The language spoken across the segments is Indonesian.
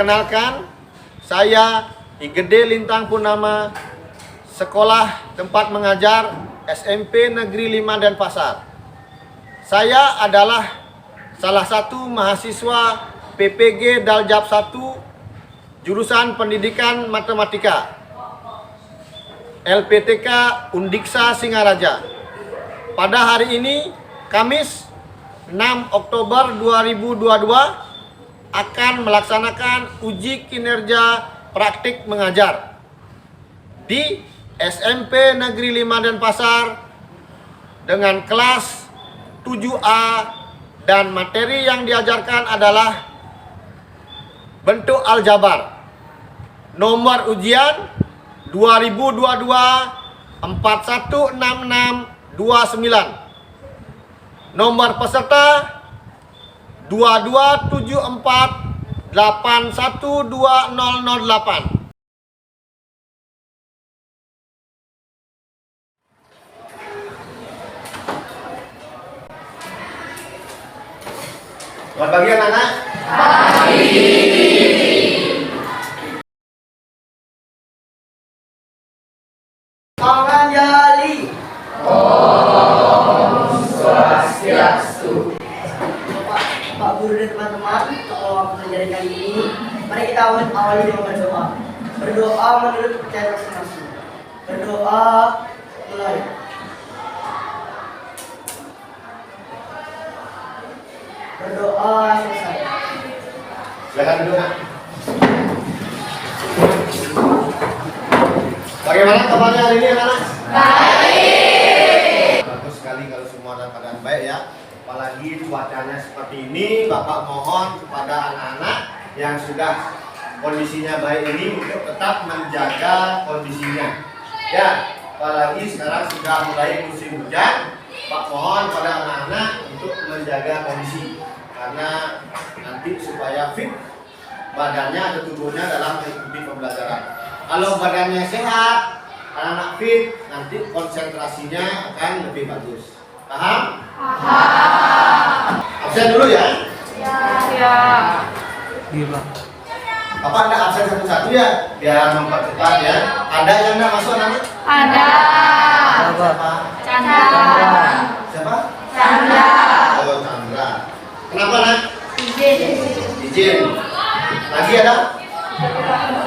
Perkenalkan, saya I Gede Lintang Purnama, sekolah tempat mengajar SMP Negeri 5 Denpasar. Saya adalah salah satu mahasiswa PPG Daljab 1 jurusan Pendidikan Matematika LPTK Undiksa Singaraja. Pada hari ini, Kamis 6 Oktober 2022, akan melaksanakan uji kinerja praktik mengajar di SMP Negeri 5 Denpasar dengan kelas 7A, dan materi yang diajarkan adalah bentuk aljabar. Nomor ujian 2022 416629. Nomor peserta 2274812008. Selamat pagi anak-anak. Tangan jali. Om Swastiastu. Pak Guru dan teman-teman, kalau pelajaran kali ini, mari kita awali dengan berdoa. Berdoa menurut percaya masing-masing. Berdoa mulai. Berdoa selesai. Silakan duduk. Bagaimana kabarnya hari ini anak-anak? Baik. Bagus sekali kalau semua dalam keadaan baik ya. Apalagi cuacanya seperti ini, Bapak mohon kepada anak-anak yang sudah kondisinya baik ini untuk tetap menjaga kondisinya. Ya, apalagi sekarang sudah mulai musim hujan, Pak mohon kepada anak-anak untuk menjaga kondisi, karena nanti supaya fit badannya atau tubuhnya dalam mengikuti pembelajaran. Kalau badannya sehat, anak-anak fit, nanti konsentrasinya akan lebih bagus. Paham? Paham. Absen dulu ya? Ya. Gila. Bapak anda absen satu-satu ya, biar mempercepat ya. Ada yang enggak masuk anak-anak? Ada. Siapa? Chandra. Siapa? Chandra. Oh, Chandra. Kenapa nak? Izin. Izin. Lagi ada?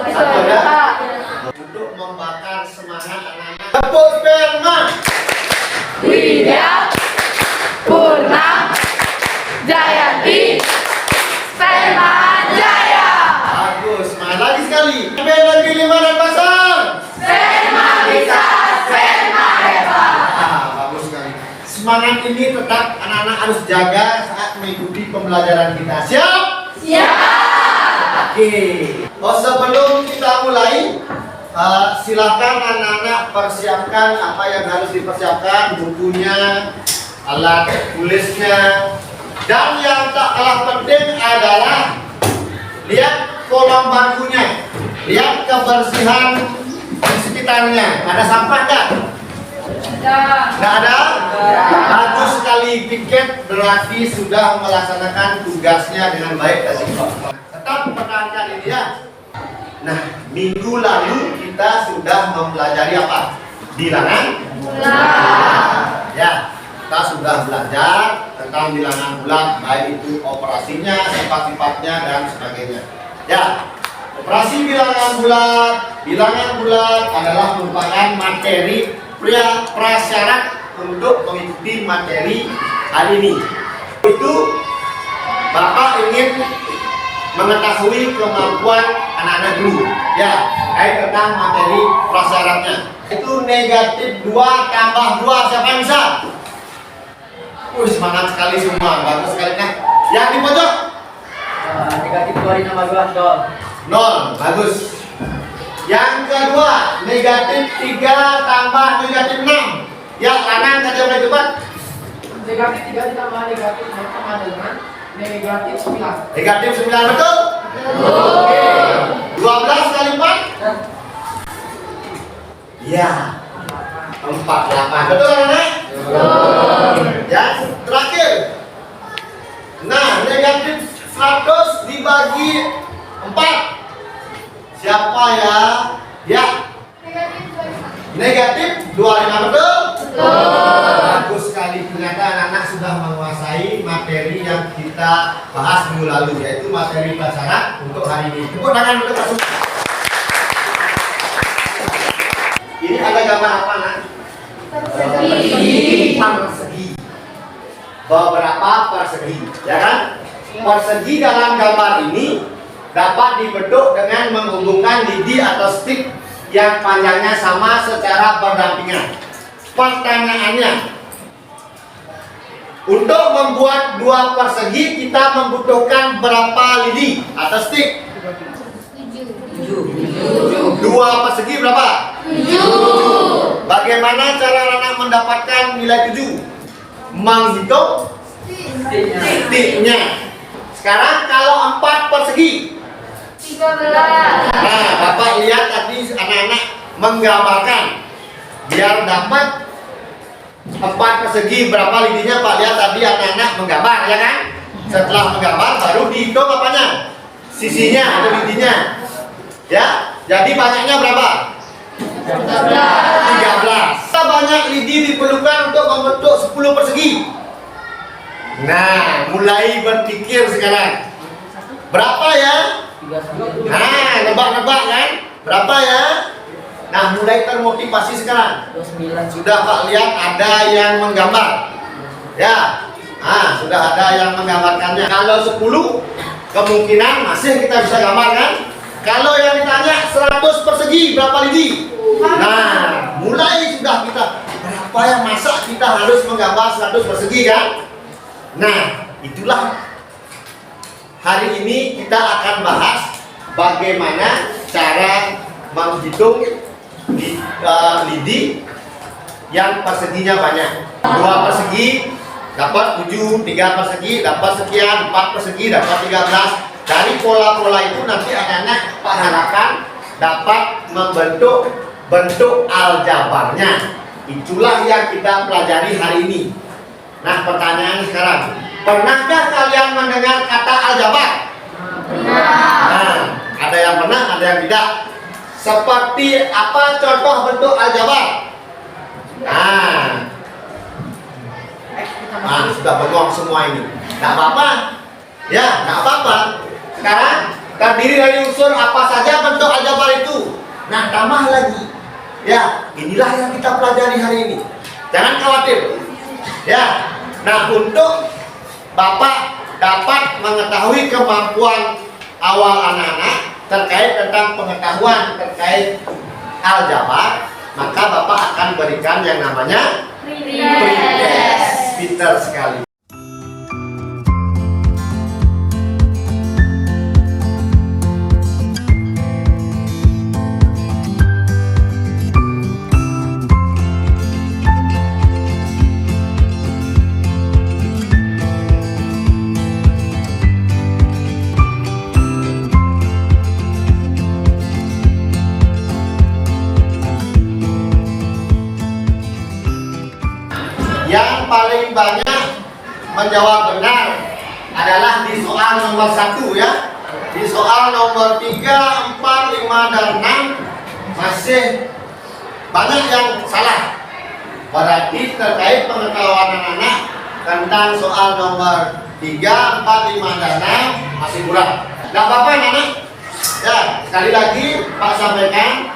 Satu ada? Untuk membakar semangat anak-anak. Tepuk sperma. Widya Purna Jayanti Sperma Jaya. Bagus, semangat lagi sekali. SMP Negeri 5 Denpasar. Sperma bisa, sperma hebat. Bagus sekali. Semangat ini tetap anak-anak harus jaga saat mengikuti pembelajaran kita. Siap? Siap. Oke. Oh, sebelum kita mulai, silakan anak-anak persiapkan apa yang harus dipersiapkan, bukunya, alat tulisnya, dan yang tak kalah penting adalah lihat kolom bangkunya, lihat kebersihan di sekitarnya. Ada sampah nggak? Nggak ada? Bagus sekali, piket berarti sudah melaksanakan tugasnya dengan baik tadi. Tetap pertahankan ini ya. Nah, minggu lalu kita sudah mempelajari apa? Bilangan bulat. Ya, kita sudah belajar tentang bilangan bulat, baik itu operasinya, sifat-sifatnya, dan sebagainya. Ya, operasi bilangan bulat adalah merupakan materi prasyarat untuk mengikuti materi hari ini. Itu Bapak ingin mengetahui kemampuan anak-anak dulu ya, kait tentang materi prasyaratnya. Itu negatif 2 tambah 2, siapa yang bisa? Semangat sekali semua, bagus sekali kan. Yang di pojok? Negatif 2 ditambah 2, 0, bagus. Yang kedua, negatif 3 tambah negatif 6. Ya, kanan saja boleh cepat. Negatif 3 ditambah negatif 6 sama dengan negatif 9. Negatif 9, betul? Oke. 12 kali 4? Ya. 48. Betul anak-anak? Betul. Yang terakhir. Nah, negatif 100 dibagi 4. Siapa ya? Ya. Negatif 25 betul? Bagus sekali, ternyata anak-anak sudah menguasai materi yang kita bahas minggu lalu, yaitu materi pelajaran untuk hari ini. Tepuk tangan untuk Kak Sumi. Ini ada gambar apa, Nak? Persegi. Beberapa persegi, ya kan? Persegi dalam gambar ini dapat dibentuk dengan menghubungkan lidi atau stick yang panjangnya sama secara berdampingan. Pertanyaannya, untuk membuat dua persegi kita membutuhkan berapa lidi atau stick? 7. Dua persegi berapa? 7. Bagaimana cara anak mendapatkan nilai 7? Menghitung sticknya. Sekarang kalau 4 persegi, 13. nah, Bapak lihat tadi anak-anak menggambarkan biar dapat 4 persegi berapa lidinya. Pak lihat tadi anak-anak menggambar, ya kan? Setelah menggambar baru dihitung apanya? Sisinya atau lidinya. Ya, jadi banyaknya berapa? 13. Berapa banyak lidi diperlukan untuk membentuk 10 persegi? Nah, mulai berpikir sekarang. Berapa ya? Nah, nebak-nebak kan? Berapa ya? Nah, mulai termotivasi sekarang. 29. Sudah Pak lihat ada yang menggambar. Ya. Ah, sudah ada yang menggambarkannya. Kalau 10 kemungkinan masih kita bisa gambar kan? Kalau yang ditanya 100 persegi berapa lidi? Nah, mulai sudah kita berapa yang masa kita harus menggambar 100 persegi kan? Nah, itulah hari ini kita akan bahas bagaimana cara menghitung lidi yang perseginya banyak. 2 persegi dapat 7, 3 persegi dapat sekian, 4 persegi dapat 13. Dari pola-pola itu nanti anak-anak Pak harapkan dapat membentuk bentuk aljabarnya. Itulah yang kita pelajari hari ini. Nah, pertanyaan sekarang, pernahkah kalian mendengar kata aljabar? Nah, ada yang pernah, ada yang tidak. Seperti apa contoh bentuk aljabar? Nah, sudah bengong semua ini. Tidak apa-apa. Ya, tidak apa-apa. Sekarang terdiri dari unsur apa saja bentuk aljabar itu. Nah, tambah lagi. Ya, inilah yang kita pelajari hari ini. Jangan khawatir. Ya. Nah, untuk Bapak dapat mengetahui kemampuan awal anak-anak terkait tentang pengetahuan terkait aljabar, maka Bapak akan berikan yang namanya pretest. Pintar sekali. Yang paling banyak menjawab benar adalah di soal nomor 1 ya. Di soal nomor 3, 4, 5, dan 6 masih banyak yang salah. Berarti terkait pengetahuan anak-anak tentang soal nomor 3, 4, 5, dan 6 masih kurang. Gak apa-apa anak-anak. Ya, sekali lagi Pak sampaikan,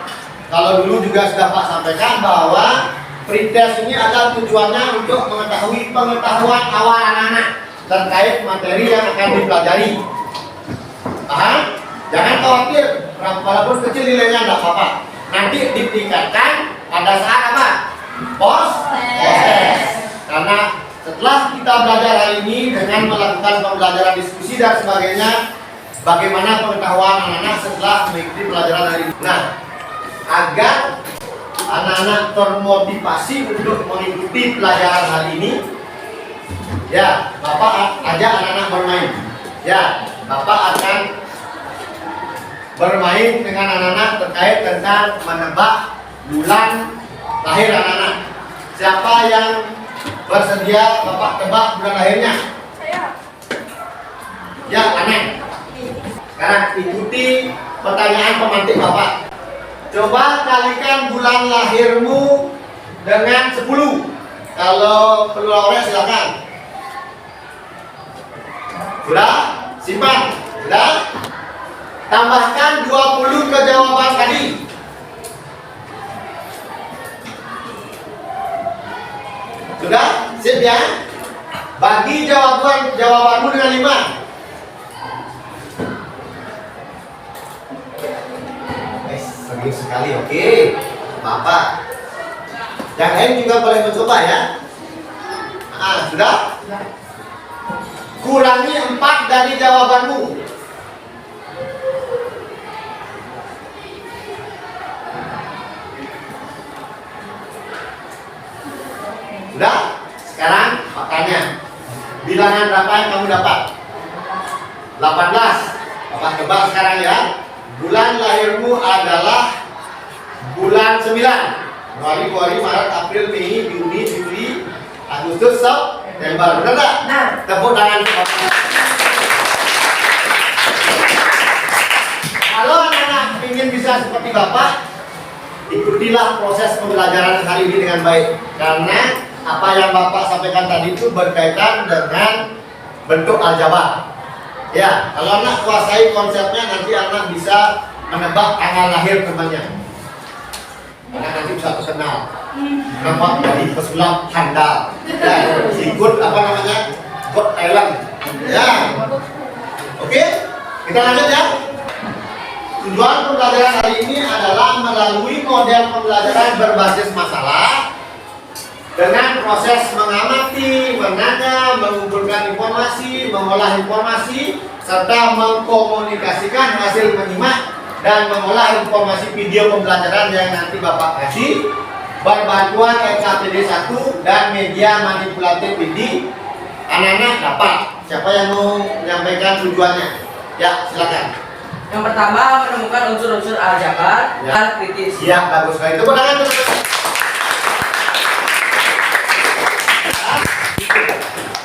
kalau dulu juga sudah Pak sampaikan bahwa pretest ini adalah tujuannya untuk mengetahui pengetahuan awal anak-anak terkait materi yang akan dipelajari. Paham? Jangan khawatir, walaupun kecil nilainya tidak apa-apa. Nanti ditingkatkan pada saat apa? Post-test. Karena setelah kita belajar hari ini dengan melakukan pembelajaran diskusi dan sebagainya, bagaimana pengetahuan anak-anak setelah mengikuti pelajaran hari ini. Nah, agar anak-anak termotivasi untuk mengikuti pelajaran hari ini, ya, Bapak ajak anak-anak bermain. Ya, Bapak akan bermain dengan anak-anak terkait tentang menebak bulan lahir anak-anak. Siapa yang bersedia Bapak tebak bulan lahirnya? Saya. Ya, Aneh. Sekarang ikuti pertanyaan pemantik Bapak. Coba kalikan bulan lahirmu dengan 10. Kalau perlu orang silakan. Sudah? Simpan. Sudah? Tambahkan 20 ke jawaban tadi. Sudah? Sip ya? Bagi jawabanmu dengan 5. Serius sekali, oke. Bapak. Yang lain juga boleh mencoba ya. Sudah? Kurangi 4 dari jawabanmu. Sudah? Sekarang makanya bilangan berapa yang kamu dapat? 18. Bapak coba sekarang ya. Bulan lahirmu adalah bulan 9. Januari, Februari, Maret, April, Mei, Juni, Juli, Agustus, September. Benar tak? Nah, Tepuk tangan. Kalau anak-anak ingin bisa seperti Bapak, ikutilah proses pembelajaran hari ini dengan baik. Karena apa yang Bapak sampaikan tadi itu berkaitan dengan bentuk aljabar. Ya, kalau anak kuasai konsepnya, nanti anak bisa menebak tanggal lahir temannya. Anak nanti bisa terkenal. Nampak dari pesulap handal. Ya, ikut apa namanya? Got Thailand. Ya. Oke, kita lanjut ya. Tujuan pembelajaran hari ini adalah melalui model pembelajaran berbasis masalah dengan proses mengamati, menanya, mengumpulkan informasi, mengolah informasi, serta mengkomunikasikan hasil menyimak dan mengolah informasi video pembelajaran yang nanti Bapak kasih berbantuan LKPD 1 dan media manipulatif ini. Anak-anak dapat. Siapa yang mau menyampaikan tujuannya? Ya, silakan. Yang pertama, menemukan unsur-unsur aljabar dan kritis. Ya, bagus sekali. Tepuk tangan teman-teman.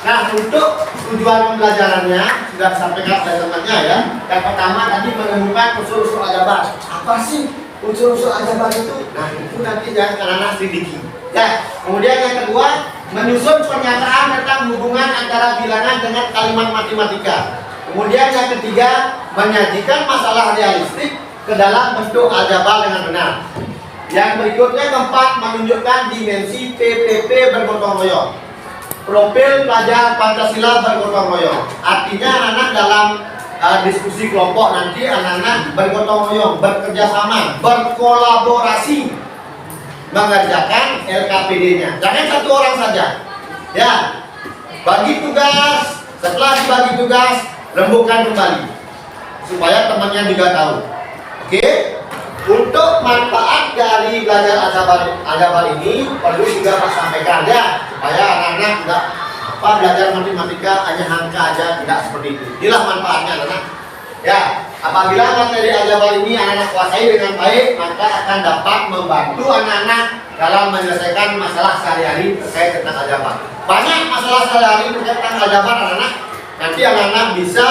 Nah, untuk tujuan pembelajarannya sudah disampaikan oleh temannya ya. Yang pertama tadi menemukan unsur-unsur aljabar. Apa sih unsur-unsur aljabar itu? Nah, itu nanti jangan anak-anak selidiki. Ya, kemudian yang kedua, menyusun pernyataan tentang hubungan antara bilangan dengan kalimat matematika. Kemudian yang ketiga, menyajikan masalah realistik ke dalam bentuk aljabar dengan benar. Yang berikutnya keempat, menunjukkan dimensi PPP bergotong royong. Profil pelajar Pancasila bergotong royong. Artinya anak-anak dalam diskusi kelompok nanti anak-anak bergotong royong, bekerja sama, berkolaborasi mengerjakan LKPD-nya. Jangan satu orang saja. Ya, bagi tugas. Setelah dibagi tugas, rembukan kembali supaya temannya juga tahu. Oke? Untuk manfaat dari belajar aljabar ini perlu juga Pak sampaikan ya, supaya anak-anak tidak belajar matematika hanya angka aja, tidak seperti itu. Inilah manfaatnya anak. Ya, apabila materi aljabar ini anak-anak kuasai dengan baik, maka akan dapat membantu anak-anak dalam menyelesaikan masalah sehari-hari terkait tentang aljabar. Banyak masalah sehari-hari terkait tentang aljabar anak-anak. Nanti anak-anak bisa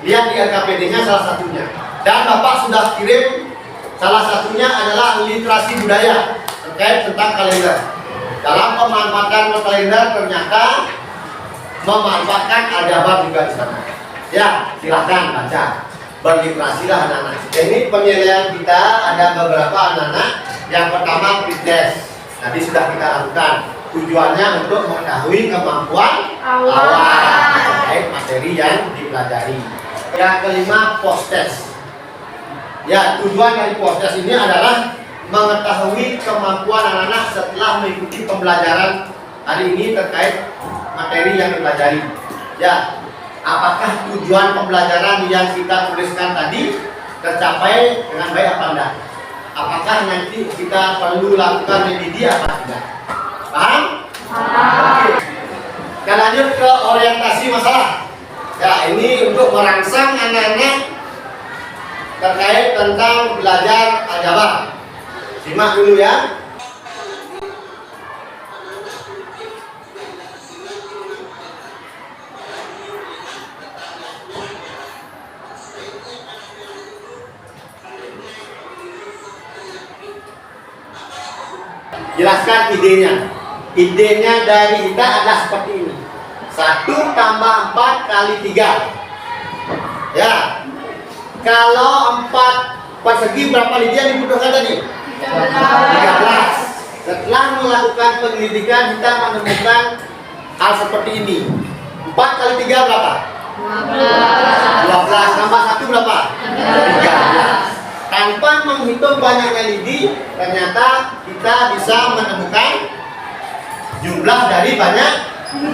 lihat di LKPD-nya salah satunya. Dan Bapak sudah kirim. Salah satunya adalah literasi budaya terkait tentang kalender. Dalam pemanfaatan kalender ternyata memanfaatkan aljabar juga di sana. Ya, silahkan baca. Berliterasilah anak-anak. Teknik penilaian kita ada beberapa anak-anak. Yang pertama pretest. Tadi sudah kita lakukan. Tujuannya untuk mengetahui kemampuan awal terkait materi yang dipelajari. Yang kelima post-test. Ya, tujuan dari post-test ini adalah mengetahui kemampuan anak-anak setelah mengikuti pembelajaran hari ini terkait materi yang dipelajari. Ya, apakah tujuan pembelajaran yang kita tuliskan tadi tercapai dengan baik apa enggak? Apakah nanti kita perlu lakukan revisi apa tidak? Paham? Oke. Kita lanjut ke orientasi masalah. Ya, ini untuk merangsang anak-anak terkait tentang belajar aljabar. Simak dulu ya. Jelaskan idenya. Idenya dari kita adalah seperti ini. 1 tambah 4 kali 3. Ya. Kalau 4 persegi berapa lidi yang dibutuhkan tadi? 13. Setelah melakukan penyelidikan kita menemukan hal seperti ini. 4 kali 3 berapa? 12. Tambah 1 berapa? 13. Tanpa menghitung banyaknya lidi, ternyata kita bisa menemukan jumlah dari banyak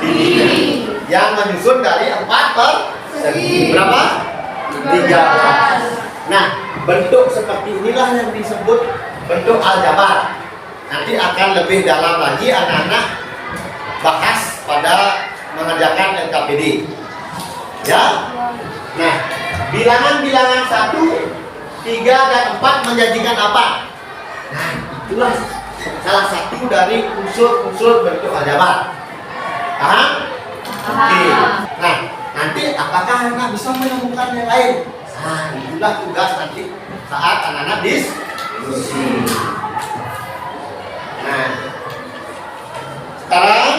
lidi yang menyusun dari 4 persegi. Berapa? 13. Nah, bentuk seperti inilah yang disebut bentuk aljabar. Nanti akan lebih dalam lagi anak-anak bahas pada mengerjakan LKPD. Ya. Nah, bilangan-bilangan 1, 3, dan 4 menjanjikan apa? Nah, itulah salah satu dari unsur-unsur bentuk aljabar. Paham? Oke. Nah, nanti apakah anak bisa menemukan yang lain? Nah, itulah tugas nanti saat anak-anak diskusi. Nah, sekarang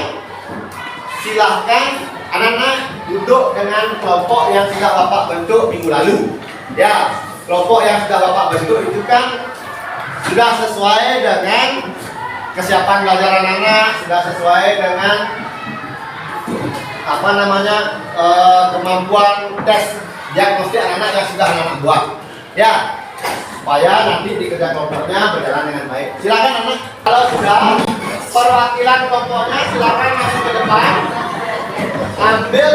silahkan anak-anak duduk dengan kelompok yang sudah Bapak bentuk minggu lalu. Ya, kelompok yang sudah Bapak bentuk itu kan sudah sesuai dengan kesiapan belajar anak-anak, sudah sesuai dengan kemampuan tes diagnostik anak-anak yang sudah anak-anak buat. Ya, supaya nanti di kerja kelompoknya berjalan dengan baik. Silakan anak. Kalau sudah perwakilan kelompoknya silakan masuk ke depan. Ambil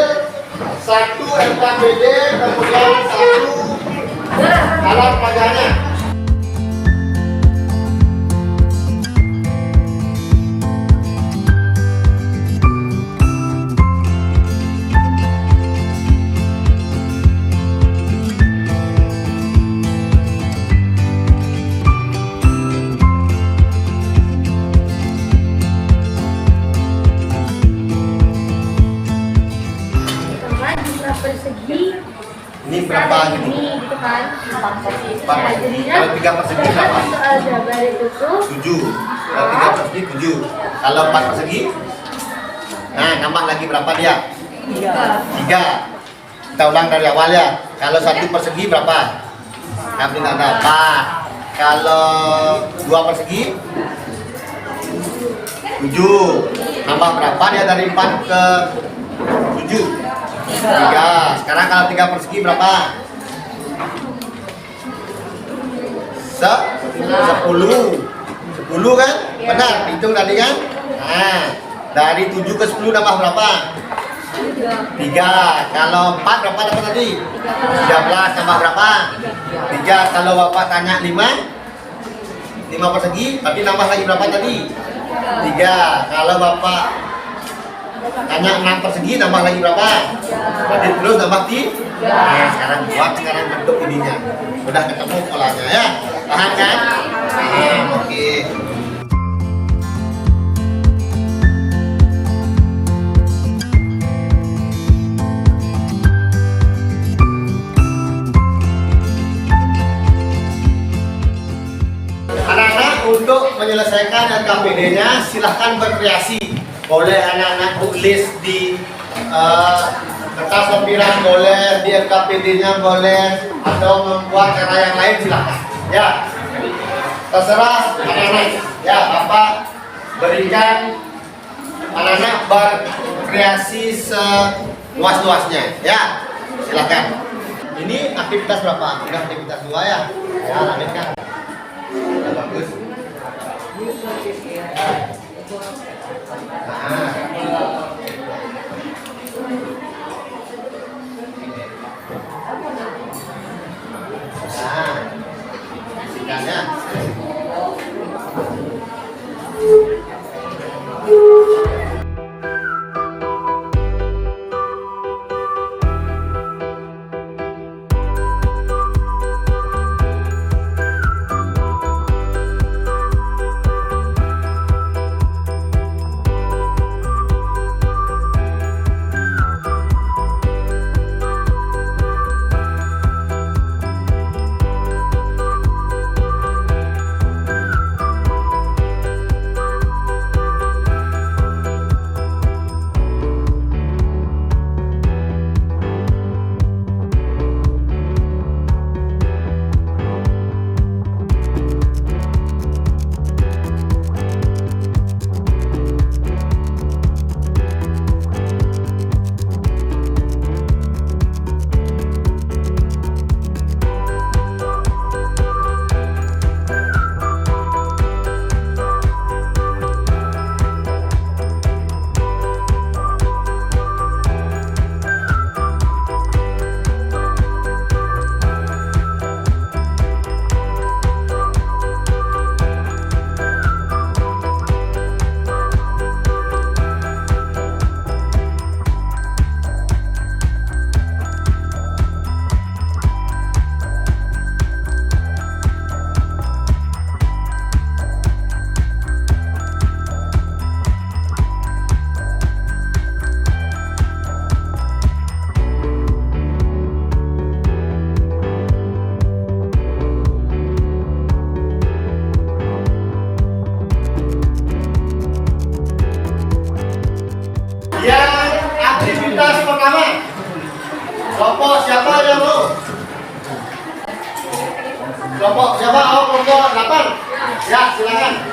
1 LKPD, kemudian 1 alat peragaan. Persegi Ini berapa ini gini? gitu kan? Nah, jadinya kalau 3 persegi berapa? untuk aljabar itu tuh 7. Kalau 3 persegi 7. Kalau 4 persegi? Nah, nambah lagi berapa dia? 3. Kita ulang dari awal ya. Kalau 1 persegi berapa? Kami tidak ada 4. Kalau 2 persegi 7. Nambah berapa dia dari 4 ke 7? 3. Sekarang kalau 3 persegi berapa? 10. 10 kan? Benar, hitung tadi kan? Nah, dari 7 ke 10 nambah berapa? 3. Kalau 4 berapa dapat tadi? 13. Tambah berapa? 3. Kalau Bapak tanya 5 persegi, tapi nambah lagi berapa tadi? 3. Kalau Bapak tanya 6 persegi, nambah lagi berapa? Berarti terus nambah 3. Nah, sekarang buat bentuk ininya. Udah ketemu polanya ya? Paham kan? Paham, oke. Anak-anak untuk menyelesaikan LKPD-nya silahkan berkreasi. Boleh anak-anak tulis di kertas lempiran, boleh di LKPD-nya, boleh, atau membuat cara yang lain silahkan. Ya, terserah anak-anak. Ya, Bapak berikan anak-anak berkreasi seluas-luasnya. Ya, silahkan. Ini aktivitas berapa? Sudah aktivitas 2 ya? Ya, lanjutkan. Sudah bagus. Kelompok siapa yang mau? Kelompok siapa? Oh, kelompok 8. Ya, silakan.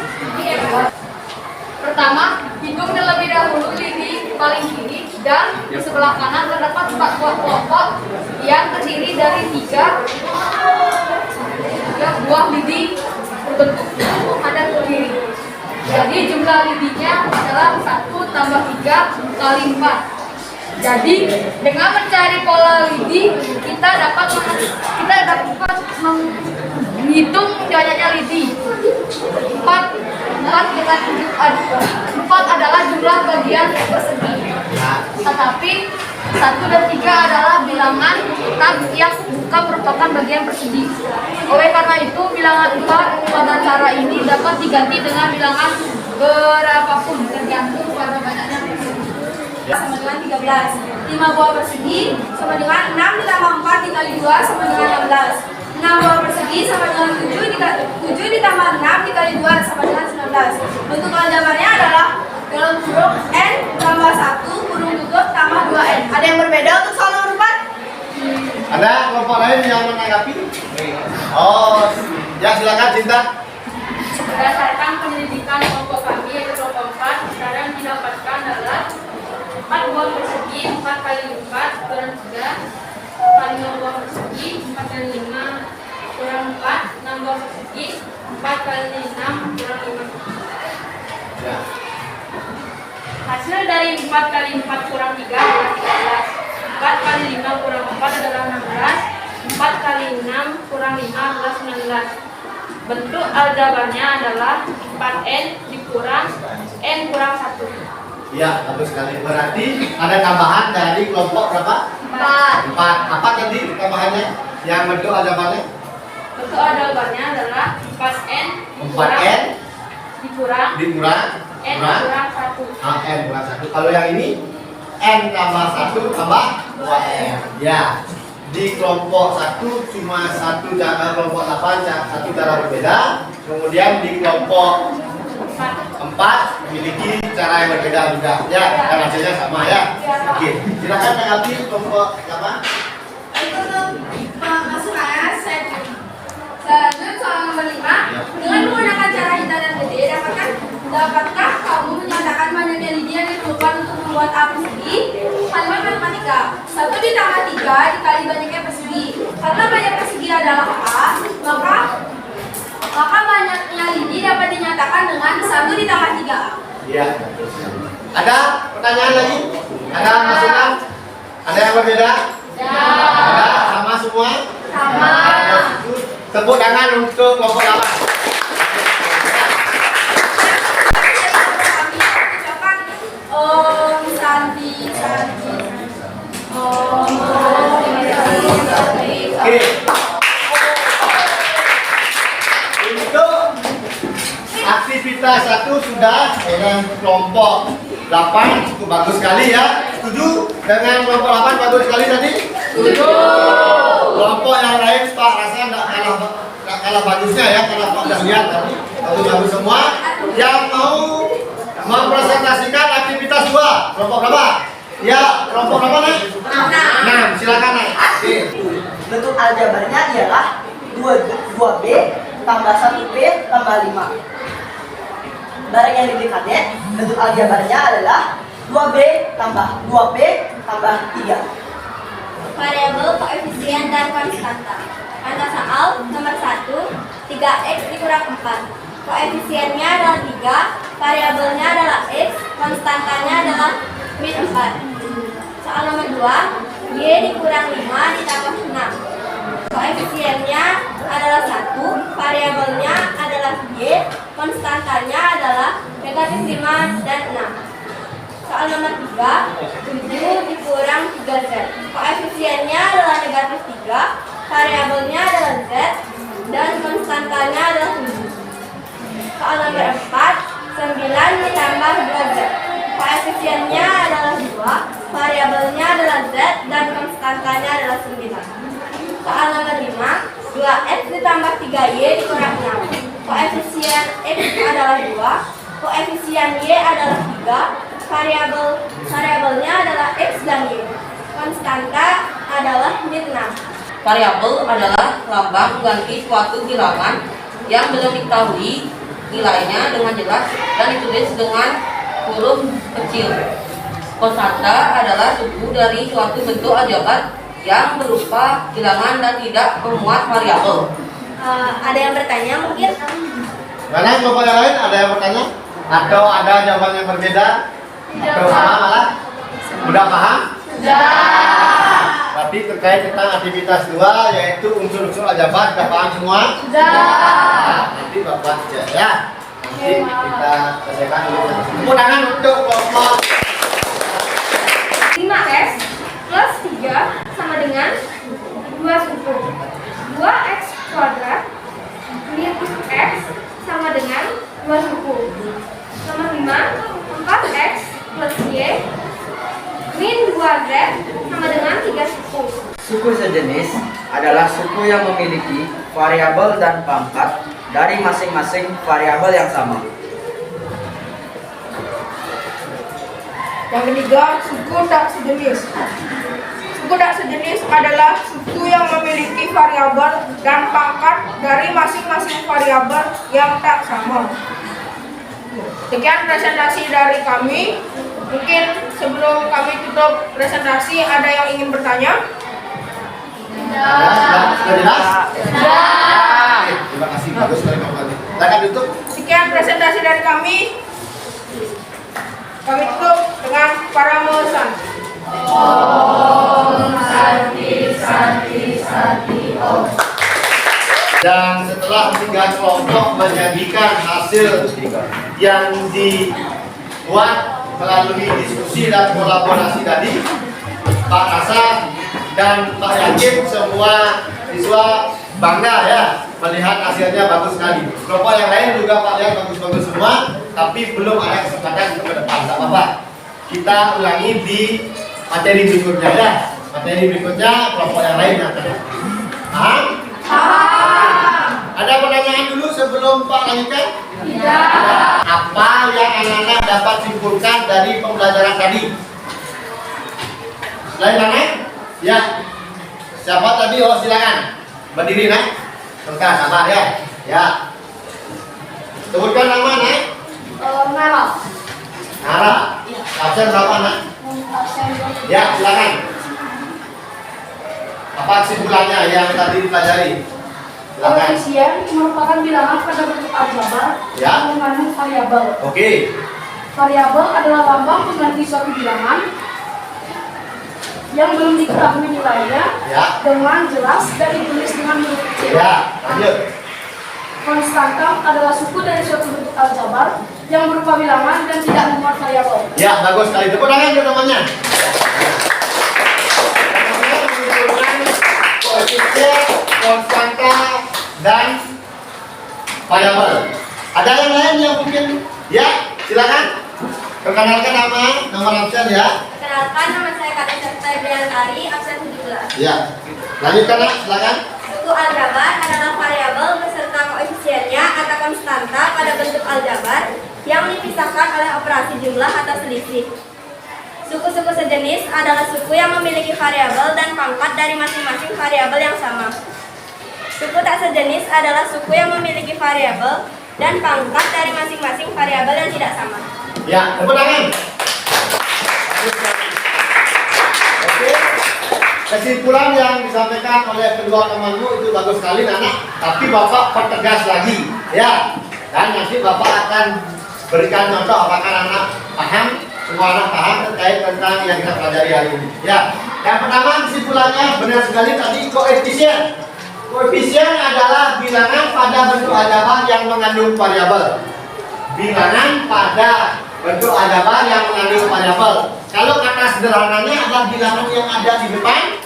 Pertama, hitung terlebih dahulu lidi paling kiri dan di sebelah kanan terdapat 4 buah kelompok yang terdiri dari 3 buah lidi berbentuk padat berdiri. Jadi jumlah lidinya adalah 1 tambah 3 kali 4. Jadi dengan mencari pola lidi kita dapat menghitung banyaknya lidi. 4 adalah jumlah bagian persegi. Tetapi 1 dan 3 adalah bilangan yang bukan merupakan bagian persegi. Oleh karena itu bilangan 4 pada cara ini dapat diganti dengan bilangan berapapun tergantung pada banyaknya persegi. Sama dengan 13. 5 buah persegi sama dengan 6 ditambah 4 dikali 2 sama dengan 16. 6 buah persegi sama dengan 7 ditambah 6 dikali 2 sama dengan 19. Bentuk aljabarnya adalah dalam kurung n tambah 1 kurung tutup tambah 2n. Ada yang berbeda untuk soal nomor 4? Ada kelompok lain yang menanggapi? Oh, ya silakan Cinta. Berdasarkan penyelidikan kelompok kami yaitu kelompok 4, cara yang didapatkan adalah 4 buah persegi 4 kali 4 kurang 3 kali 5 buah persegi 4 kali 5 kurang 4 6 buah persegi 4 kali 6 kurang 5. Ya. Hasil dari 4 kali 4 kurang 3 adalah 13. 4 kali 5 kurang 4 adalah 16. 4 kali 6 kurang 5 adalah 19. Bentuk aljabarnya adalah 4n dikurang n kurang 1. Ya, bagus sekali. Berarti ada tambahan dari kelompok berapa? 4. 4. Apa tadi tambahannya? Yang bentuk aljabarnya? Bentuk aljabarnya adalah 4n 4n dikurang dikurang n kurang 1. n kurang 1. Kalau yang ini n tambah 1 tambah 2n. Ya. Di kelompok 1 cuma satu cara, kelompok 8 satu cara berbeda. Kemudian di kelompok 4 memiliki cara yang berbeda juga. Ya, dan hasilnya sama ya. Oke. Silakan tanggapi kelompok 8. Untuk pemasukannya selanjutnya soal nomor 5. Dengan menggunakan cara hitam dan gede, dapatkah kamu menyatakan banyaknya lidi yang diperlukan untuk membuat A persegi? Kalimat matematika 1 ditambah 3 dikali banyaknya persegi. Karena banyak persegi adalah A, maka banyaknya lidi dapat dinyatakan dengan 1 ditambah 3A. Iya. Ada pertanyaan lagi? Ada masukan? Ada yang berbeda? Ya. Ada sama semua? Sama. Tepuk tangan untuk kelompok 8. Om Santi Santi. Om Santi. Oke. Untuk aktivitas 1 sudah dengan kelompok 8 cukup bagus sekali ya. Setuju dengan kelompok 8 bagus sekali tadi? Setuju. Kelompok yang lain Pak rasa nggak kalah bagusnya ya, karena Pak udah lihat tadi bagus semua. Yang mau mempresentasikan aktivitas 2 kelompok berapa? Ya, kelompok berapa nih? 6. Silakan naik. Oke. Bentuk aljabarnya ialah 2B tambah 1B tambah 5. Barang yang dilihatnya, bentuk aljabarnya adalah 2B tambah 2B tambah 3. Variabel, koefisien, dan konstanta. Kata soal nomor 1, 3x dikurang 4. Koefisiennya adalah 3, variabelnya adalah x, konstantanya adalah min 4. Soal nomor 2, y dikurang 5 ditambah 6. Koefisiennya adalah 1, variabelnya adalah y, konstantanya adalah negatif 5 dan 6. Soal nomor 3, 7 dikurang 3z. Koefisiennya adalah negatif 3, variabelnya adalah z, dan konstantanya adalah 7. Soal nomor 4, 9 ditambah 2z. Koefisiennya adalah 2, variabelnya adalah z, dan konstantanya adalah 9. Soal nomor 5, 2x ditambah 3y dikurang 6. Koefisien x adalah 2, koefisien y adalah 3, variabelnya adalah x dan y. konstanta adalah mirna. Variabel adalah lambang ganti suatu bilangan yang belum diketahui nilainya dengan jelas dan ditulis dengan huruf kecil. Konstanta adalah suku dari suatu bentuk aljabar yang berupa bilangan dan tidak memuat variabel. Ada yang bertanya mungkin? Mana Bapak yang lain ada yang bertanya? Atau ada jawaban yang berbeda? Atau sama malah? Udah paham? Tapi terkait tentang aktivitas 2 yaitu unsur-unsur aljabar sudah paham semua? Nanti Bapak cek ya. Nanti kita selesaikan dulu. Tepuk tangan untuk kelompok 5x plus 3 sama dengan 2 suku 2x kuadrat minus x sama dengan 2 suku nomor 5 4x plus y min 2z sama dengan 3 suku. Suku sejenis adalah suku yang memiliki variabel dan pangkat dari masing-masing variabel yang sama. Yang ketiga, suku tak sejenis. Suku tak sejenis adalah suku yang memiliki variabel dan pangkat dari masing-masing variabel yang tak sama. Sekian presentasi dari kami. Mungkin sebelum kami tutup presentasi, ada yang ingin bertanya? Sudah jelas? Terima kasih, bagus sekali Bapak. Silakan tutup. Sekian presentasi dari kami. Kami tutup dengan paramosan. Dan setelah 3 kelompok menyajikan hasil yang dibuat melalui diskusi dan kolaborasi tadi, Pak Hasan dan Pak Yakin semua siswa bangga ya melihat hasilnya bagus sekali. Kelompok yang lain juga Pak lihat bagus-bagus semua, tapi belum ada kesempatan ke depan. Tak apa-apa. Kita ulangi di materi berikutnya ya. Materi berikutnya kelompok yang lain yang akan. Paham? Ada pertanyaan dulu sebelum Pak lanjutkan? Tidak. Apa yang anak-anak dapat simpulkan dari pembelajaran tadi? Lain anak? Ya. Siapa tadi? Oh silakan. Berdiri nak. Serta sabar ya. Ya. Sebutkan nama nak. Nara. Nara. Absen berapa nak? Ya silakan. Apa kesimpulannya yang tadi dipelajari? Silakan. Koefisien merupakan bilangan pada bentuk aljabar Ya. yang mengandung variabel. Oke. Variabel adalah lambang pengganti suatu bilangan yang belum diketahui nilainya Ya. dengan jelas dan ditulis dengan huruf kecil. Ya. Lanjut. Konstanta adalah suku dari suatu bentuk aljabar yang berupa bilangan dan tidak memuat variabel. Ya, bagus sekali. Tepuk tangan untuk namanya. Menunjukkan koefisien, konstanta, dan variabel. Ada yang lain yang mungkin? Ya, silakan. Perkenalkan nama absen ya. Perkenalkan, nama saya Kak Serta Briantari, absen 17. Ya. Lanjutkan nak, silakan. Suku aljabar adalah variabel beserta koefisiennya atau konstanta pada bentuk aljabar yang dipisahkan oleh operasi jumlah atau selisih. Suku-suku sejenis adalah suku yang memiliki variabel dan pangkat dari masing-masing variabel yang sama. Suku tak sejenis adalah suku yang memiliki variabel dan pangkat dari masing-masing variabel yang tidak sama. Ya, tepuk tangan. Oke. Kesimpulan yang disampaikan oleh kedua temanmu itu bagus sekali anak, tapi Bapak pertegas lagi ya. Dan nanti Bapak akan berikan contoh apakah anak paham, semua anak paham terkait tentang yang kita pelajari hari ini. Ya. Yang pertama kesimpulannya benar sekali tadi koefisien. Koefisien adalah bilangan pada bentuk aljabar yang mengandung variabel. Bilangan pada bentuk aljabar yang mengandung variabel. Kalau kata sederhananya adalah bilangan yang ada di depan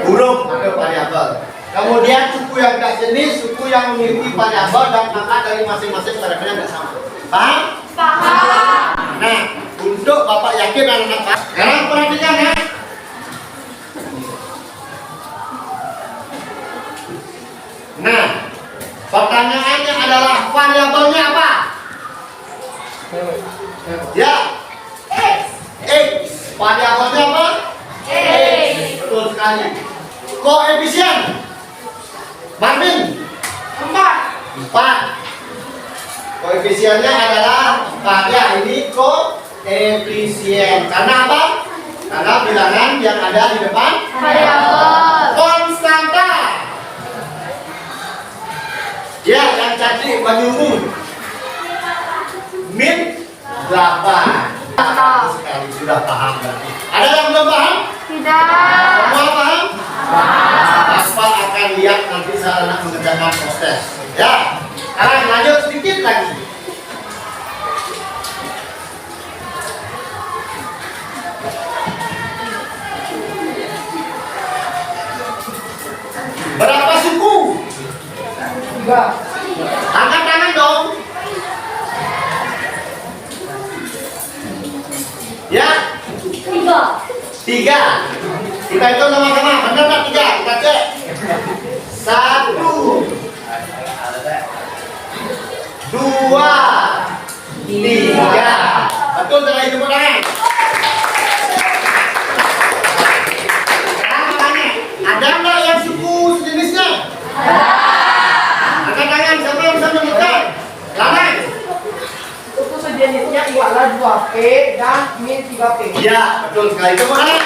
huruf atau variabel. Kemudian suku yang tidak jenis, suku yang memiliki variabel dan pangkat dari masing-masing variabel yang tidak sama. Paham? Paham. Nah, untuk Bapak yakin anak-anak paham. Sekarang perhatikan ya. Nah, pertanyaannya adalah variabelnya apa? Ya. X. Variabelnya apa? X. kali. Koefisien Marvin 4. Koefisiennya adalah 4 ya. Ini koefisien. Karena apa? Karena bilangan yang ada di depan Variabel. konstanta. Ya, yang cantik banyumu. Min 8. Sekali sudah paham berarti. Ada yang belum paham? Tidak. Semua paham? Aspal akan lihat nanti saat anak mengerjakan proses. Ya. Sekarang lanjut sedikit lagi. Berapa suku? 3. Angkat tangan dong. Ya, 3. Kita hitung sama-sama. Benar nggak 3? Kita cek. 1, 2, 3. Betul dengan itu tangan. Sekarang tanya, ada nggak yang suku sejenisnya? Angkat tangan. Siapa yang bisa menentukan? Lanang. Suku sejenisnya ialah 2P dan min 3P. Ya, betul sekali. Tepuk tangan.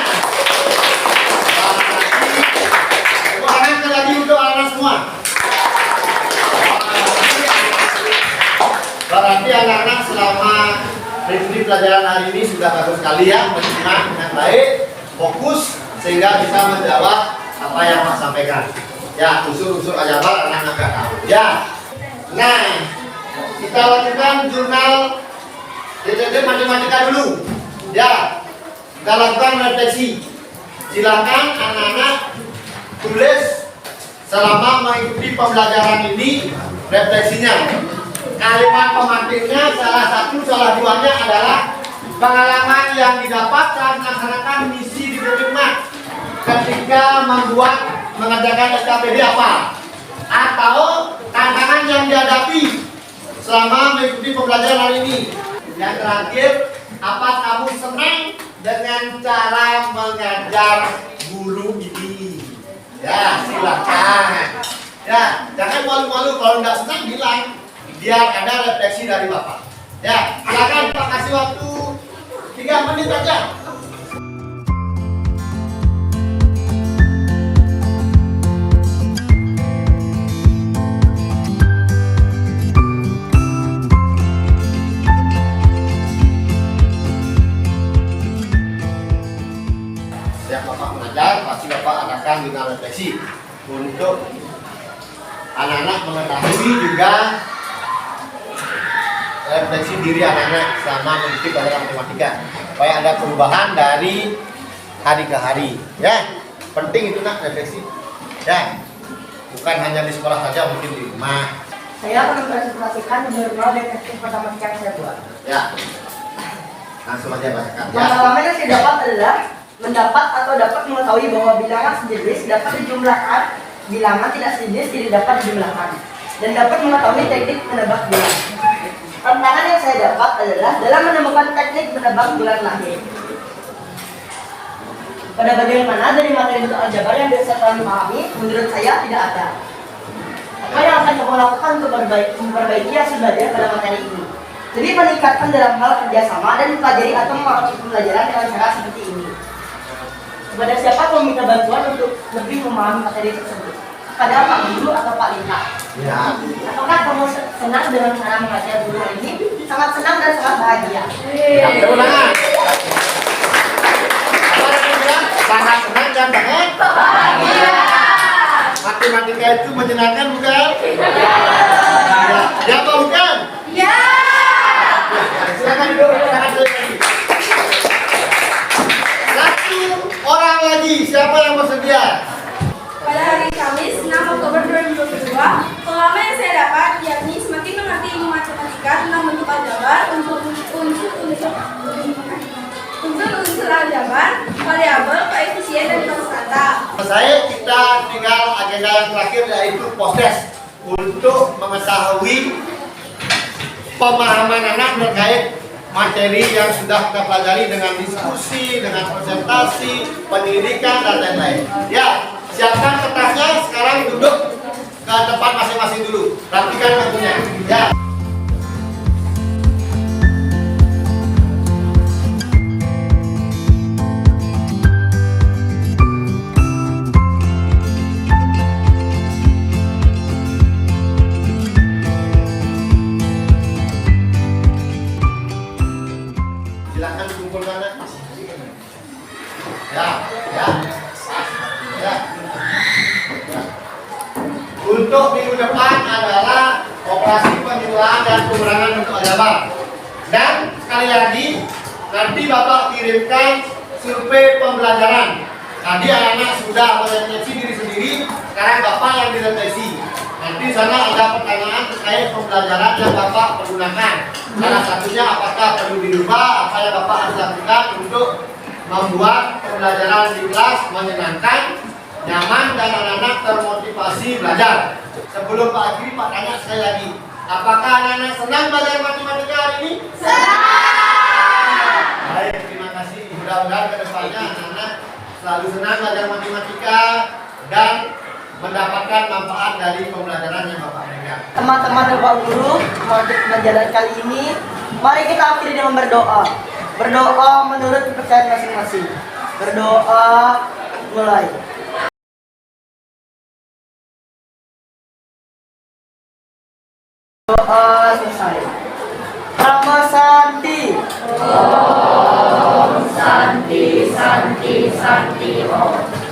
Tepuk tangan lagi untuk anak semua. Berarti anak-anak selama mengikuti pelajaran hari ini sudah bagus sekali ya, menyimak dengan baik, fokus sehingga bisa menjawab apa yang Mas sampaikan. Ya, unsur-unsur aljabar anak-anak nggak tahu. Ya. Nah, kita lakukan jurnal DTD matematika dulu. Ya, kita lakukan refleksi. Silakan anak-anak tulis selama mengikuti pembelajaran ini refleksinya. Kalimat pemantiknya salah satu, salah duanya adalah pengalaman yang didapat saat melaksanakan misi di Depikmat ketika mengerjakan SKPD apa, atau tantangan yang dihadapi selama mengikuti pembelajaran hari ini. Yang terakhir, apa kamu senang dengan cara mengajar guru ini? Ya, silakan. Ya, jangan malu-malu, kalau nggak senang bilang, biar ada refleksi dari Bapak. Ya, silakan Pak, kasih waktu 3 menit aja. Setiap Bapak mengajar, pasti Bapak adakan jurnal refleksi untuk anak-anak mengetahui juga refleksi diri anak-anak selama mengikuti pelajaran matematika supaya ada perubahan dari hari ke hari. Ya, penting itu nak refleksi. Ya, bukan hanya di sekolah saja, mungkin di rumah. Saya akan mempresentasikan jurnal detektif matematika yang saya buat. Ya, langsung aja bacakan. Ya. Pengalaman yang saya dapat adalah mendapat atau dapat mengetahui bahwa bilangan sejenis dapat dijumlahkan, bilangan tidak sejenis tidak dapat dijumlahkan, dan dapat mengetahui teknik menebak bulan. Tantangan yang saya dapat adalah dalam menemukan teknik menebak bulan lahir. Pada bagian mana dari materi bentuk aljabar yang biasa kalian pahami, menurut saya tidak ada. Apa yang akan kamu lakukan untuk memperbaiki hasil belajar pada materi ini? Lebih meningkatkan dalam hal kerjasama dan mempelajari atau memahami pembelajaran dengan cara seperti ini. Kepada siapa kamu minta bantuan untuk lebih memahami materi tersebut? Kepada Pak Guru atau Pak Lita? Ya. Apakah kamu senang dengan cara mengajar guru ini? Sangat senang dan sangat bahagia. Ya, tepuk tangan. Apa yang bilang? Sangat senang dan sangat bahagia. Matematika itu menyenangkan bukan? Ya. Ya apa bukan? Ya. Silakan duduk, silakan duduk lagi. Satu orang lagi, siapa yang bersedia? Pada hari Kamis 6 Oktober 2022, pengalaman yang saya dapat yakni semakin mengerti ilmu matematika tentang bentuk aljabar, unsur aljabar, variabel, koefisien, dan konstanta. Saya kita tinggal agenda yang terakhir yaitu proses untuk mengetahui pemahaman anak terkait materi yang sudah kita pelajari dengan diskusi, dengan presentasi, pendidikan, dan lain-lain. Ya, siapkan kertasnya, sekarang duduk ke tempat masing-masing dulu. Rapikan bukunya. Ya. Silakan dikumpulkan. Ya, ya. Ya. Untuk minggu depan adalah operasi pemiluan dan pengurangan bentuk agama. Dan sekali lagi nanti Bapak kirimkan survei pembelajaran. Tadi anak-anak sudah mendeteksi diri sendiri, sekarang Bapak yang dideteksi. Nanti sana ada pertanyaan terkait pembelajaran yang Bapak pergunakan. Salah satunya apakah perlu dirubah, apa yang Bapak harus lakukan untuk membuat pembelajaran di kelas menyenangkan, nyaman, dan anak-anak termotivasi belajar. Sebelum Pak Agri, Pak tanya sekali lagi, apakah anak-anak senang belajar matematika hari ini? Senang! Baik, terima kasih. Mudah-mudahan ke depannya anak-anak selalu senang belajar matematika dan mendapatkan manfaat dari pembelajaran yang Bapak berikan. Teman-teman dan Pak Guru, untuk pelajaran kali ini, mari kita akhiri dengan berdoa. Berdoa menurut kepercayaan masing-masing. Berdoa mulai. Doa selesai. Nama Santi. Santi, Santi, Santi, Om.